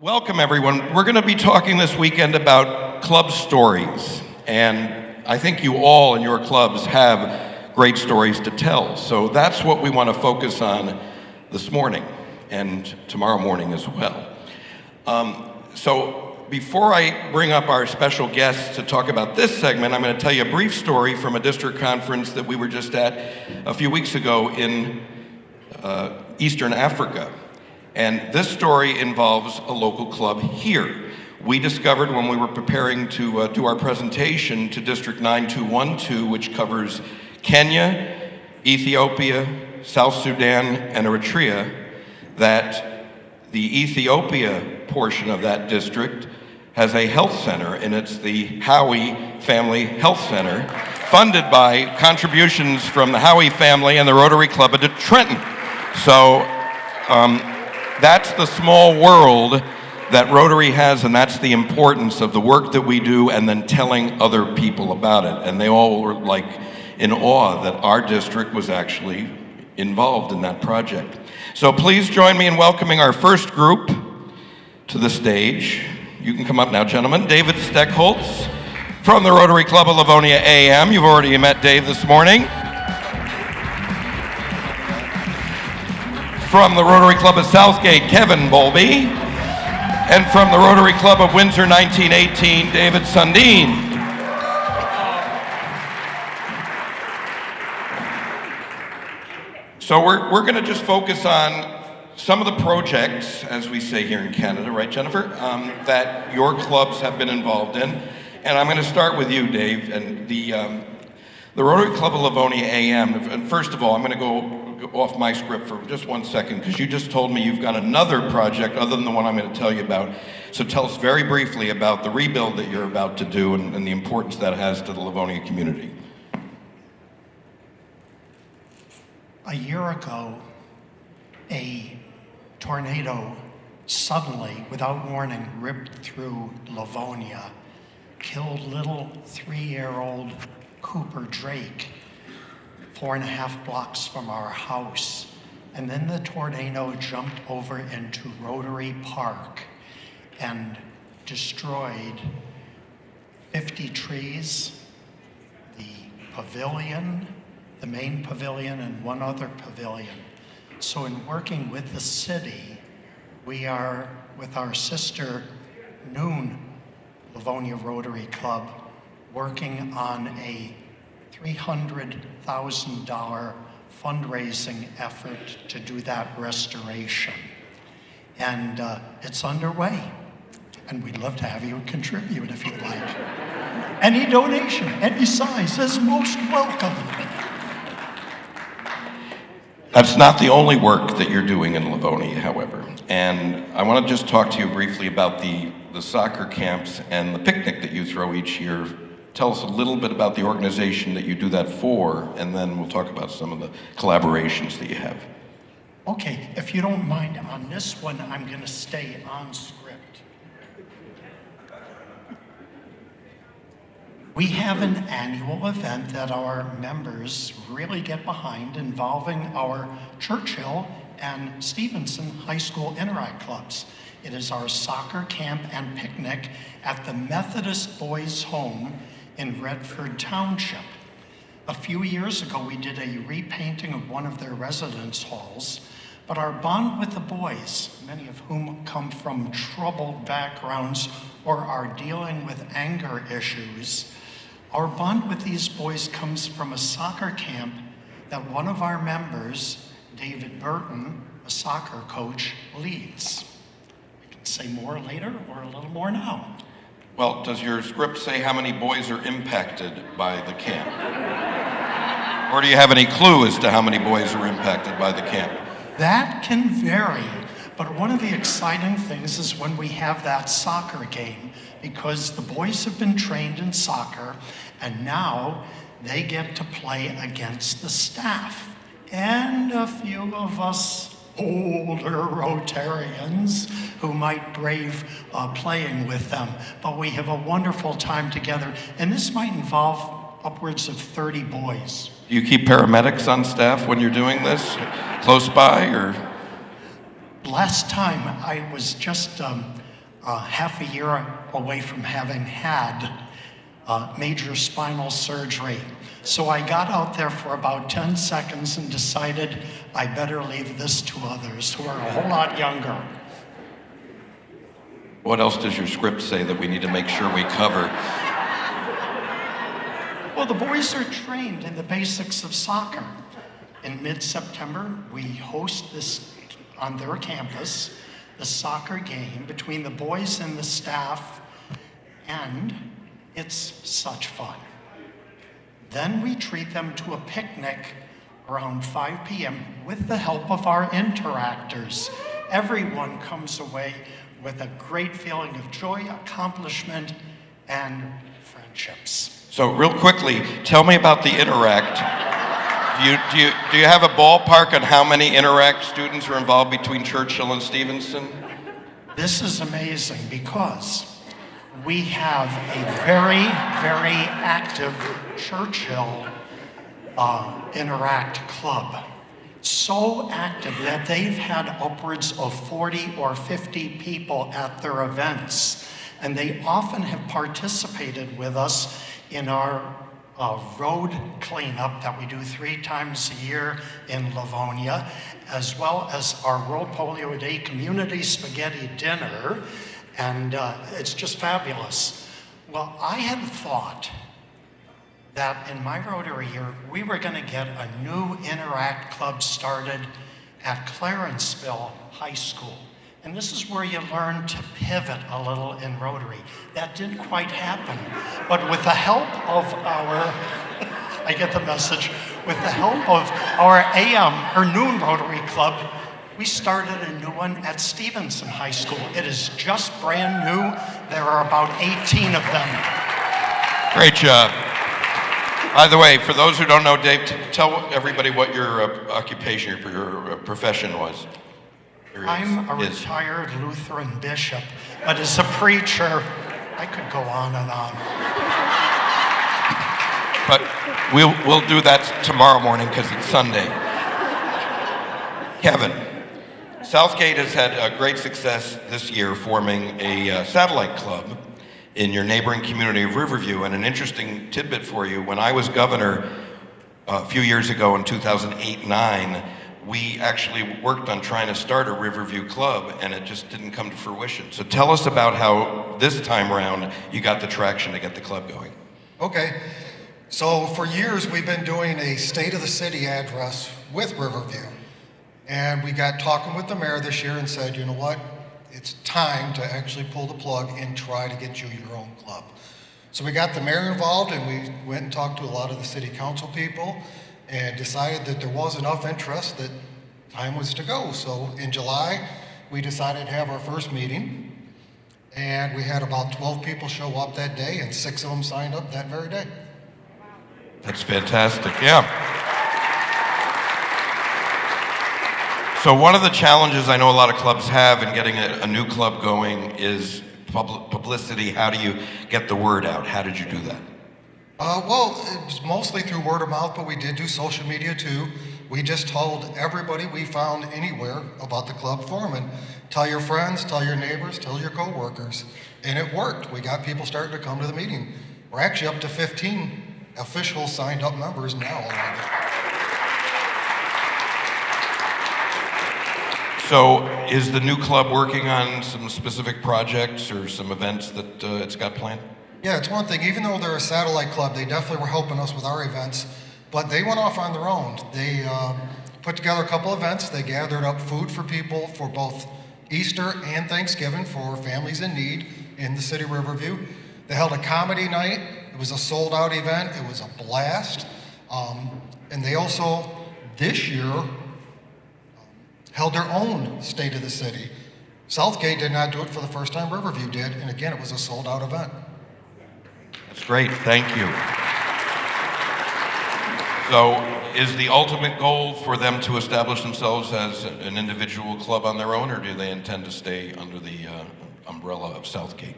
Welcome, everyone. We're going to be talking this weekend about club stories, and I think you all in your clubs have great stories to tell. So that's what we want to focus on this morning and tomorrow morning as well. So before I bring up our special guests to talk about this segment, I'm going to tell you a brief story from a district conference that we were just at a few weeks ago in Eastern Africa. And this story involves a local club here. We discovered when we were preparing to do our presentation to District 9212, which covers Kenya, Ethiopia, South Sudan, and Eritrea, that the Ethiopia portion of that district has a health center, and it's the Howie Family Health Center, funded by contributions from the Howie family and the Rotary Club of Trenton. So, that's the small world that Rotary has, and that's the importance of the work that we do and then telling other people about it. And they all were like in awe that our district was actually involved in that project. So please join me in welcoming our first group to the stage. You can come up now, gentlemen. David Steckholtz from the Rotary Club of Livonia AM. You've already met Dave this morning. From the Rotary Club of Southgate, Kevin Bowlby. And from the Rotary Club of Windsor 1918, David Sundin. So we're going to just focus on some of the projects, as we say here in Canada, right, Jennifer, that your clubs have been involved in. And I'm going to start with you, Dave, and the Rotary Club of Livonia AM. And first of all, I'm going to go off my script for just 1 second, because you just told me you've got another project other than the one I'm going to tell you about. So tell us very briefly about the rebuild that you're about to do and the importance that has to the Livonia community. A year ago, a tornado suddenly, without warning, ripped through Livonia, killed little 3-year-old Cooper Drake 4.5 blocks from our house. And then the tornado jumped over into Rotary Park and destroyed 50 trees, the pavilion, the main pavilion, and one other pavilion. So in working with the city, we are, with our sister Noon Livonia Rotary Club, working on a $300,000 fundraising effort to do that restoration. And it's underway. And we'd love to have you contribute if you'd like. Any donation, any size is most welcome. That's not the only work that you're doing in Livonia, however. And I want to just talk to you briefly about the soccer camps and the picnic that you throw each year. Tell us a little bit about the organization that you do that for, and then we'll talk about some of the collaborations that you have. Okay, if you don't mind, on this one, I'm going to stay on script. We have an annual event that our members really get behind, involving our Churchill and Stevenson High School Interact Clubs. It is our soccer camp and picnic at the Methodist Boys' Home in Redford Township. A few years ago, we did a repainting of one of their residence halls, but our bond with the boys, many of whom come from troubled backgrounds or are dealing with anger issues, our bond with these boys comes from a soccer camp that one of our members, David Burton, a soccer coach, leads. I can say more later or a little more now. Well, does your script say how many boys are impacted by the camp? Or do you have any clue as to how many boys are impacted by the camp? That can vary, but one of the exciting things is when we have that soccer game, because the boys have been trained in soccer, and now they get to play against the staff. And a few of us older Rotarians who might brave playing with them. But we have a wonderful time together, and this might involve upwards of 30 boys. Do you keep paramedics on staff when you're doing this, close by, or? Last time I was just half a year away from having had major spinal surgery. So I got out there for about 10 seconds and decided I better leave this to others who are a whole lot younger. What else does your script say that we need to make sure we cover? Well, the boys are trained in the basics of soccer. In mid-September, we host this on their campus, the soccer game between the boys and the staff, and it's such fun. Then we treat them to a picnic around 5 p.m. with the help of our interactors. Everyone comes away with a great feeling of joy, accomplishment, and friendships. So real quickly, tell me about the Interact. Do you have a ballpark on how many Interact students are involved between Churchill and Stevenson? This is amazing because we have a very, very active Churchill Interact Club. So active that they've had upwards of 40 or 50 people at their events. And they often have participated with us in our road cleanup that we do 3 times a year in Livonia, as well as our World Polio Day Community Spaghetti Dinner. And it's just fabulous. Well, I had thought that in my Rotary year, we were going to get a new Interact Club started at Clarenceville High School. And this is where you learn to pivot a little in Rotary. That didn't quite happen. But with the help of our, I get the message, with the help of our AM or noon Rotary Club, we started a new one at Stevenson High School. It is just brand new. There are about 18 of them. Great job. By the way, for those who don't know, Dave, tell everybody what your occupation, your profession was. I'm a retired Lutheran bishop, but as a preacher, I could go on and on. But we'll do that tomorrow morning because it's Sunday. Kevin, Southgate has had great success this year forming a satellite club in your neighboring community of Riverview. And an interesting tidbit for you, when I was governor a few years ago in 2008-9, we actually worked on trying to start a Riverview club, and it just didn't come to fruition. So tell us about how this time around you got the traction to get the club going. Okay, so for years we've been doing a State of the City address with Riverview. And we got talking with the mayor this year and said, you know what, it's time to actually pull the plug and try to get you your own club. So we got the mayor involved, and we went and talked to a lot of the city council people and decided that there was enough interest that time was to go. So in July, we decided to have our first meeting, and we had about 12 people show up that day, and 6 of them signed up that very day. That's fantastic, yeah. So one of the challenges I know a lot of clubs have in getting a new club going is publicity. How do you get the word out? How did you do that? Well, it was mostly through word of mouth, but we did do social media too. We just told everybody we found anywhere about the club forming. Tell your friends, tell your neighbors, tell your coworkers. And it worked. We got people starting to come to the meeting. We're actually up to 15 official signed up members now already. So is the new club working on some specific projects or some events that it's got planned? Yeah, it's one thing. Even though they're a satellite club, they definitely were helping us with our events, but they went off on their own. They put together a couple events. They gathered up food for people for both Easter and Thanksgiving for families in need in the city of Riverview. They held a comedy night. It was a sold-out event. It was a blast. And they also, this year, held their own State of the City. Southgate did not do it for the first time. Riverview did, and again, it was a sold-out event. That's great, thank you. So is the ultimate goal for them to establish themselves as an individual club on their own, or do they intend to stay under the umbrella of Southgate?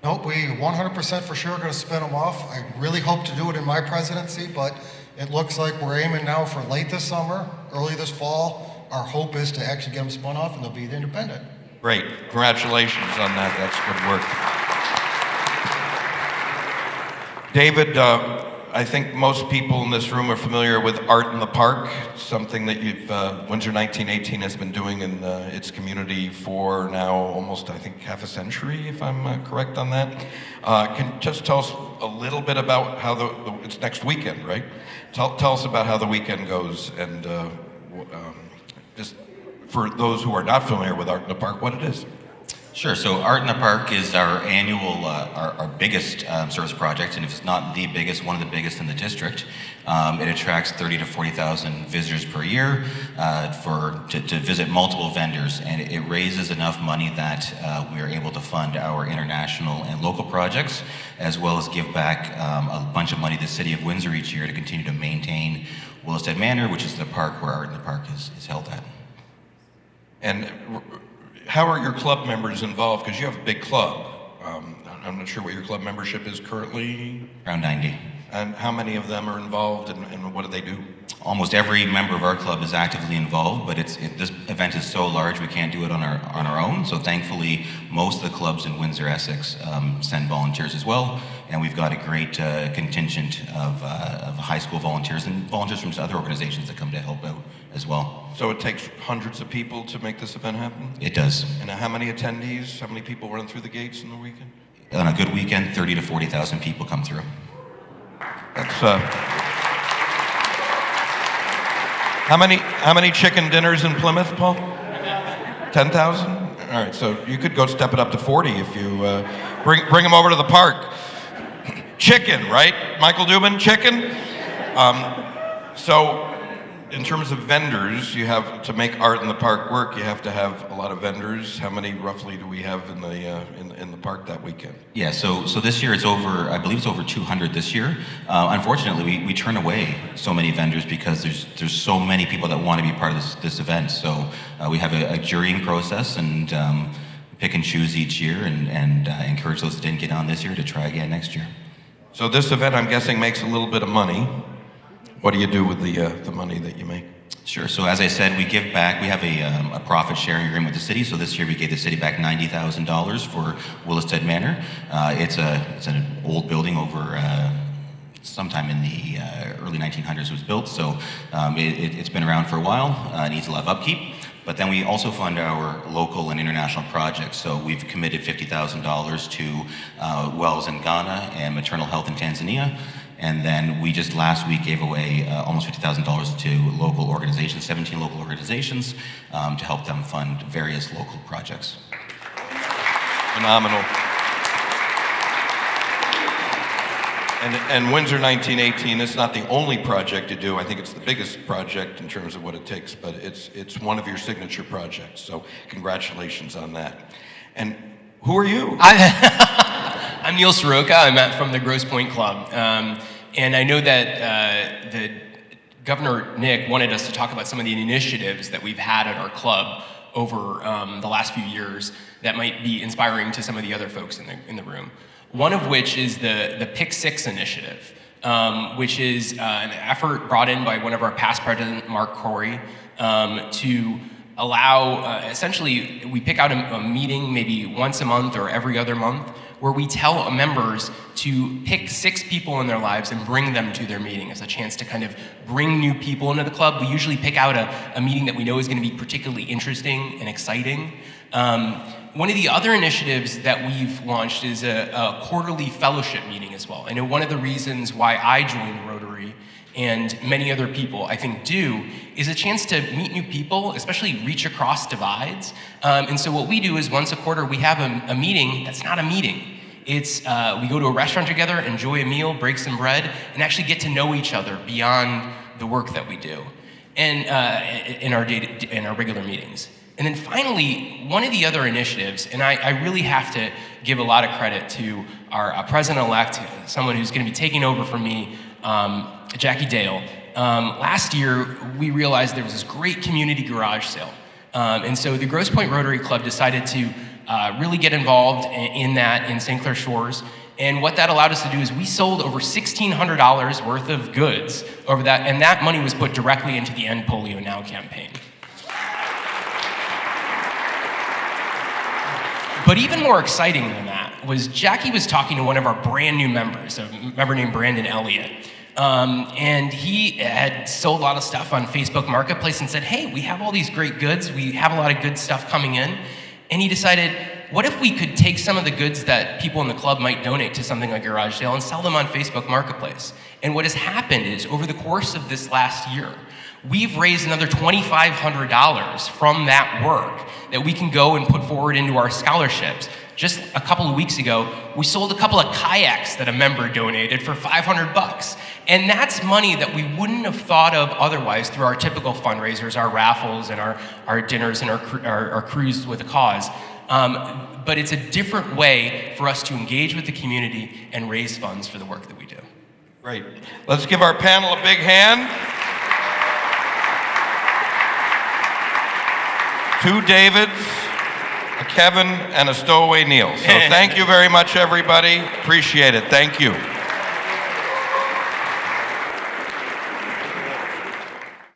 Nope, we 100% for sure are going to spin them off. I really hope to do it in my presidency, but it looks like we're aiming now for late this summer, early this fall. Our hope is to actually get them spun off and they'll be independent. Great. Congratulations on that. That's good work. David, I think most people in this room are familiar with Art in the Park, something that Windsor 1918 has been doing in its community for now almost, I think, half a century, if I'm correct on that. Can you just tell us a little bit about how it's next weekend, right? Tell us about how the weekend goes, and just for those who are not familiar with Art in the Park, what it is. Sure. So Art in the Park is our annual, our biggest service project, and if it's not the biggest, one of the biggest in the district. It attracts 30 to 40,000 visitors per year to visit multiple vendors, and it raises enough money that we are able to fund our international and local projects, as well as give back a bunch of money to the City of Windsor each year to continue to maintain Willisted Manor, which is the park where Art in the Park is held at. And how are your club members involved? Because you have a big club. I'm not sure what your club membership is currently. Around 90. And how many of them are involved, and what do they do? Almost every member of our club is actively involved, but this event is so large we can't do it on our own. So thankfully, most of the clubs in Windsor, Essex send volunteers as well, and we've got a great contingent of high school volunteers and volunteers from other organizations that come to help out as well. So it takes hundreds of people to make this event happen? It does. And how many attendees? How many people run through the gates in the weekend? On a good weekend, 30 to 40,000 people come through. That's how many chicken dinners in Plymouth, Paul? 10,000? All right, so you could go step it up to 40 if you bring them over to the park. Chicken, right? Michael Dubin, chicken? So in terms of vendors, you have to make Art in the Park work. You have to have a lot of vendors. How many roughly do we have in the park that weekend? Yeah, so this year it's over. I believe it's over 200 this year. Unfortunately, we turn away so many vendors because there's so many people that want to be part of this event. So we have a jurying process and pick and choose each year and encourage those that didn't get on this year to try again next year. So this event, I'm guessing, makes a little bit of money. What do you do with the money that you make? Sure. So as I said, we give back. We have a profit sharing agreement with the city. So this year we gave the city back $90,000 for Willisted Manor. It's an old building over sometime in the early 1900s it was built. So it's been around for a while. It needs a lot of upkeep. But then we also fund our local and international projects. So we've committed $50,000 to wells in Ghana and maternal health in Tanzania. And then we just last week gave away almost $50,000 to local organizations, 17 local organizations, to help them fund various local projects. Phenomenal. And Windsor 1918 is not the only project you do. I think it's the biggest project in terms of what it takes, but it's one of your signature projects. So congratulations on that. And who are you? I'm Neil Soroka. I'm from the Grosse Pointe Club. And I know that the Governor Nick wanted us to talk about some of the initiatives that we've had at our club over the last few years that might be inspiring to some of the other folks in the room. One of which is the Pick Six initiative, which is an effort brought in by one of our past president, Mark Corey, to allow, essentially, we pick out a meeting maybe once a month or every other month where we tell members to pick 6 people in their lives and bring them to their meeting as a chance to kind of bring new people into the club. We usually pick out a meeting that we know is going to be particularly interesting and exciting. One of the other initiatives that we've launched is a quarterly fellowship meeting as well. I know one of the reasons why I joined Rotary and many other people, I think, do, is a chance to meet new people, especially reach across divides. And so what we do is once a quarter, we have a meeting that's not a meeting. It's, we go to a restaurant together, enjoy a meal, break some bread, and actually get to know each other beyond the work that we do and in our regular meetings. And then finally, one of the other initiatives, and I really have to give a lot of credit to our president-elect, someone who's going to be taking over from me, Jackie Dale. Last year, we realized there was this great community garage sale. And so the Grosse Pointe Rotary Club decided to really get involved in that in St. Clair Shores. And what that allowed us to do is we sold over $1,600 worth of goods over that, and that money was put directly into the End Polio Now campaign. But even more exciting than that was Jackie was talking to one of our brand new members, a member named Brandon Elliott. And he had sold a lot of stuff on Facebook Marketplace and said, hey, we have all these great goods. We have a lot of good stuff coming in. And he decided, what if we could take some of the goods that people in the club might donate to something like Garage Sale and sell them on Facebook Marketplace? And what has happened is, over the course of this last year, we've raised another $2,500 from that work that we can go and put forward into our scholarships. Just a couple of weeks ago, we sold a couple of kayaks that a member donated for $500. And that's money that we wouldn't have thought of otherwise through our typical fundraisers, our raffles and our dinners and our cruise with a cause. But it's a different way for us to engage with the community and raise funds for the work that we do. Great. Let's give our panel a big hand. 2 Davids, a Kevin, and a stowaway Neil. So thank you very much, everybody. Appreciate it. Thank you.